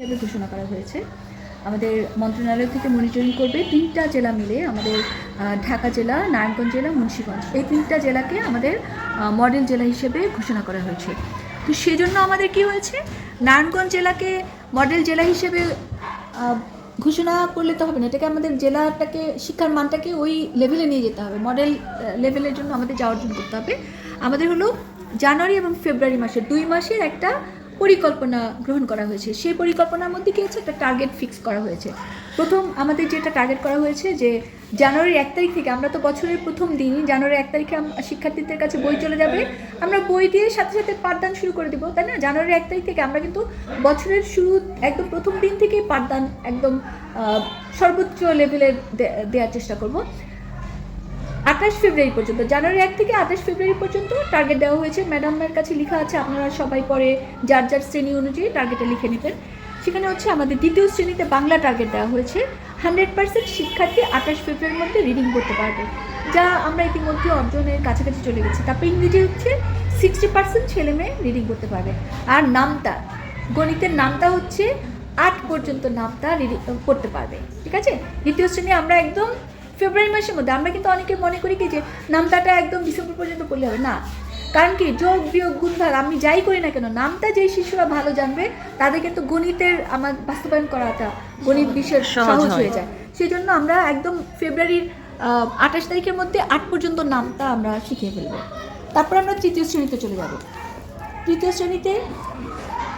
হিসেবে ঘোষণা করা হয়েছে। আমাদের মন্ত্রণালয় থেকে মনিটরিং করবে 3টা জেলা মিলে, আমাদের ঢাকা জেলা, নারায়ণগঞ্জ জেলা, মুন্সিগঞ্জ, এই 3টা জেলাকে আমাদের মডেল জেলা হিসেবে ঘোষণা করা হয়েছে। তো সেজন্য আমাদের কি হয়েছে, নারায়ণগঞ্জ জেলাকে মডেল জেলা হিসেবে ঘোষণা করলে তো হবে না, এটাকে আমাদের জেলাটাকে, শিক্ষার মানটাকে ওই লেভেলে নিয়ে যেতে হবে। মডেল লেভেলের জন্য আমাদের যাওয়ার জন্য করতে হবে। আমাদের হলো জানুয়ারি এবং ফেব্রুয়ারি মাসের 2 মাসের একটা পরিকল্পনা গ্রহণ করা হয়েছে। সেই পরিকল্পনার মধ্যে কী হচ্ছে, একটা টার্গেট ফিক্স করা হয়েছে। প্রথম আমাদের যেটা টার্গেট করা হয়েছে যে জানুয়ারির 1 তারিখ থেকে, আমরা তো বছরের প্রথম দিনই জানুয়ারির 1 তারিখে শিক্ষার্থীদের কাছে বই চলে যাবে, আমরা বই দিয়ে সাথে সাথে পাঠদান শুরু করে দেবো, তাই না? জানুয়ারির 1 তারিখ থেকে আমরা কিন্তু বছরের শুরু একদম প্রথম দিন থেকেই পাঠদান একদম সর্বোচ্চ লেভেলের দেওয়ার চেষ্টা করব। 28 ফেব্রুয়ারি পর্যন্ত, জানুয়ারি 1 থেকে 28 ফেব্রুয়ারি পর্যন্ত টার্গেট দেওয়া হয়েছে। ম্যাডামের কাছে লেখা আছে, আপনারা সবাই পরে যার যার শ্রেণী অনুযায়ী টার্গেটটা লিখে নেবেন। সেখানে হচ্ছে আমাদের দ্বিতীয় শ্রেণীতে বাংলা টার্গেট দেওয়া হয়েছে। 100% শিক্ষার্থী 28 ফেব্রুয়ারির মধ্যে রিডিং করতে পারবে, যা আমরা ইতিমধ্যে অর্জনের কাছাকাছি চলে গেছি। তারপর ইংরেজি হচ্ছে 60% ছেলে মেয়ে রিডিং করতে পারবে। আর নামতা, গণিতের নামতা হচ্ছে 8 পর্যন্ত নামতা রিডিং করতে পারবে, ঠিক আছে? দ্বিতীয় শ্রেণী আমরা একদম ফেব্রুয়ারি মাসের মধ্যে, আমরা কিন্তু অনেকে মনে করি কি যে নামতাটা একদম ডিসেম্বর পর্যন্ত পড়লে হবে না, কারণ কি যোগ বিয়োগ গুণ ভাগ আমি যাই করি না কেন, নামটা যেই শিশুরা ভালো জানবে তাদের কিন্তু গণিতের আমার বাস্তবায়ন করাটা গণিত বিষয়ের সহজ হয়ে যায়। সেই জন্য আমরা একদম ফেব্রুয়ারির 28 তারিখের মধ্যে 8 পর্যন্ত নামটা আমরা শিখিয়ে ফেলবো। তারপর আমরা তৃতীয় শ্রেণীতে চলে যাব। তৃতীয় শ্রেণীতে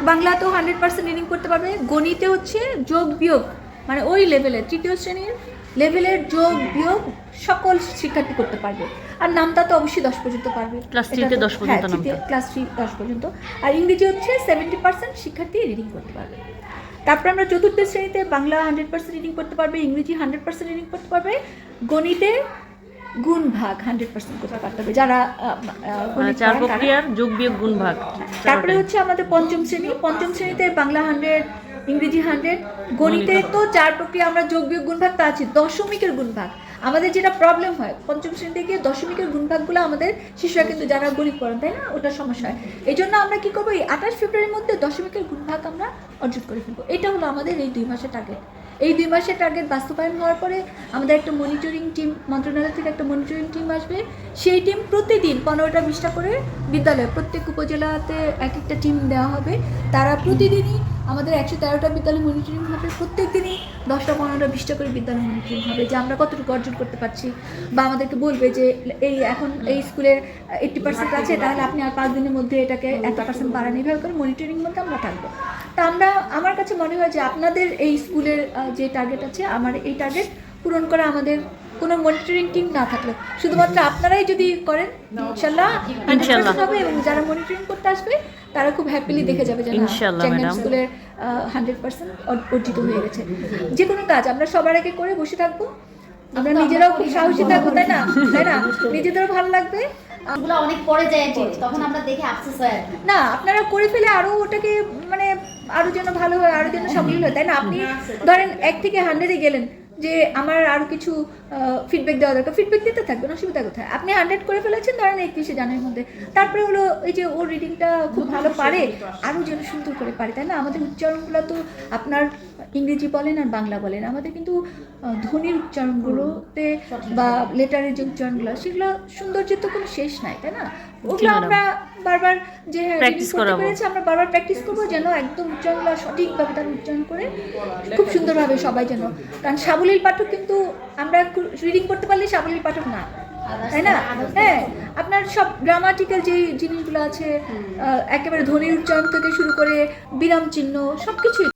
বাংলা তো 100% রিডিং করতে পারবে, গণিতে হচ্ছে যোগ বিয়োগ মানে ওই লেভেলের তৃতীয় শ্রেণীর লেভেলের যোগ বিয়োগ সকল শিক্ষার্থী করতে পারবে। আর নামটা তো অবশ্যই 10 পর্যন্ত পারবে, ক্লাস 3 10 পর্যন্ত নামতা, ক্লাস 3 10 পর্যন্ত। আর ইংরেজি হচ্ছে 70% শিক্ষার্থী রিডিং করতে পারবে। তারপর আমরা চতুর্থ শ্রেণীতে বাংলা 100% রিডিং করতে পারবে, ইংরেজি 100% রিডিং করতে পারবে, গণিতে গুণ ভাগ 100% করতে পারতে হবে যারা চার প্রক্রিয়ার যোগ বিয়োগ গুণ ভাগ। তারপরে হচ্ছে আমাদের পঞ্চম শ্রেণীতে বাংলা 100, ইংরেজি 100, গণিতে তো 4 প্রক্রিয়া আমরা যোগ বিয়োগ গুণ ভাগ তা আছে, দশমিকের গুণ ভাগ। আমাদের যেটা প্রবলেম হয় পঞ্চম শ্রেণীতে গিয়ে দশমিকের গুণ ভাগগুলো আমাদের শিশুরা কিন্তু যারা গণিত পড়েন, তাই না, ওটা সমস্যা হয়। এই জন্য আমরা কি করবো, এই 28 ফেব্রুয়ারির মধ্যে দশমিকের গুণ ভাগ আমরা অর্জন করে ফেলবো। এটা হলো আমাদের এই 2 মাসের টার্গেট। এই 2 মাসের টার্গেট বাস্তবায়ন হওয়ার পরে আমাদের একটা মনিটরিং টিম, মন্ত্রণালয় থেকে একটা মনিটরিং টিম আসবে। সেই টিম প্রতিদিন 15টা 20টা করে বিদ্যালয়, প্রত্যেক উপজেলাতে এক একটা টিম দেওয়া হবে। তারা প্রতিদিনই আমাদের 113টা বিদ্যালয় মনিটরিং হবে, প্রত্যেক দিনই 10টা 15টা 20টা করে বিদ্যালয় মনিটরিং হবে যে আমরা কতটুকু অর্জন করতে পারছি, বা আমাদেরকে বলবে যে এই এখন এই স্কুলের 80% আছে, তাহলে আপনি আর 5 দিনের মধ্যে এটাকে এত % বাড়ান। এইভাবে করে মনিটরিং মধ্যে আমরা থাকবো। তা আমার কাছে মনে হয় যে আপনাদের এই স্কুলের যে টার্গেট আছে, আমার এই টার্গেট পূরণ করা আমাদের কোনো মনিটরিং টিম না থাকলে, শুধুমাত্র আপনারাই যদি করেন ইনশাল্লাহ 100% হবে, এবং যারা মনিটরিং করতে আসবে তারা খুব হ্যাপিলি দেখে যাবে যে চ্যাংনাম স্কুলের 100% অর্জিত হয়ে গেছে। যে কোনো কাজ আমরা সবার আগে করে বসে থাকবো, আমরা নিজেরাও খুব সাহসী থাকবো, তাই না, নিজেদেরও ভালো লাগবে। অনেক পরে যায় তখন আমরা দেখে আফসোস হয় না, আপনারা করে ফেলে আরো ওটাকে মানে আরো যেন ভালো হয়, আরো যেন সাবলীল হয়, তাই না? আপনি ধরেন 1 থেকে 100-এ গেলেন যে আমার আরো কিছু ফিডব্যাক দেওয়া দরকার, ফিডব্যাক দিতে থাকবেন, অসুবিধা কোথায়? আপনি 100 করে ফেলেছেন ধরেন 31 জানুয়ারির মধ্যে, তারপরে হলো এই যে ওর রিডিংটা খুব ভালো পারে, আরো যেন সুন্দর করে পারে, তাই না? আমাদের উচ্চারণগুলো তো আপনার ইংরেজি বলেন আর বাংলা বলেন, আমাদের কিন্তু ধ্বনির উচ্চারণগুলোতে বা লেটারের যে উচ্চারণগুলো সেগুলো সৌন্দর্যের তো কোনো শেষ নাই, তাই না? ওগুলো আমরা বারবার যে প্র্যাকটিস করতে পেরেছি, আমরা বারবার প্র্যাকটিস করবো যেন একদম উচ্চারণগুলো সঠিকভাবে তার উচ্চারণ করে খুব সুন্দরভাবে সবাই যেন, কারণ সাবলীল পাঠক কিন্তু আমরা রিডিং করতে পারলে সাবলীল পাঠক না, তাই না? হ্যাঁ, আপনার সব গ্রামাটিক্যাল যে জিনিসগুলো আছে, একেবারে ধ্বনির উচ্চারণ থেকে শুরু করে বিরাম চিহ্ন সবকিছুই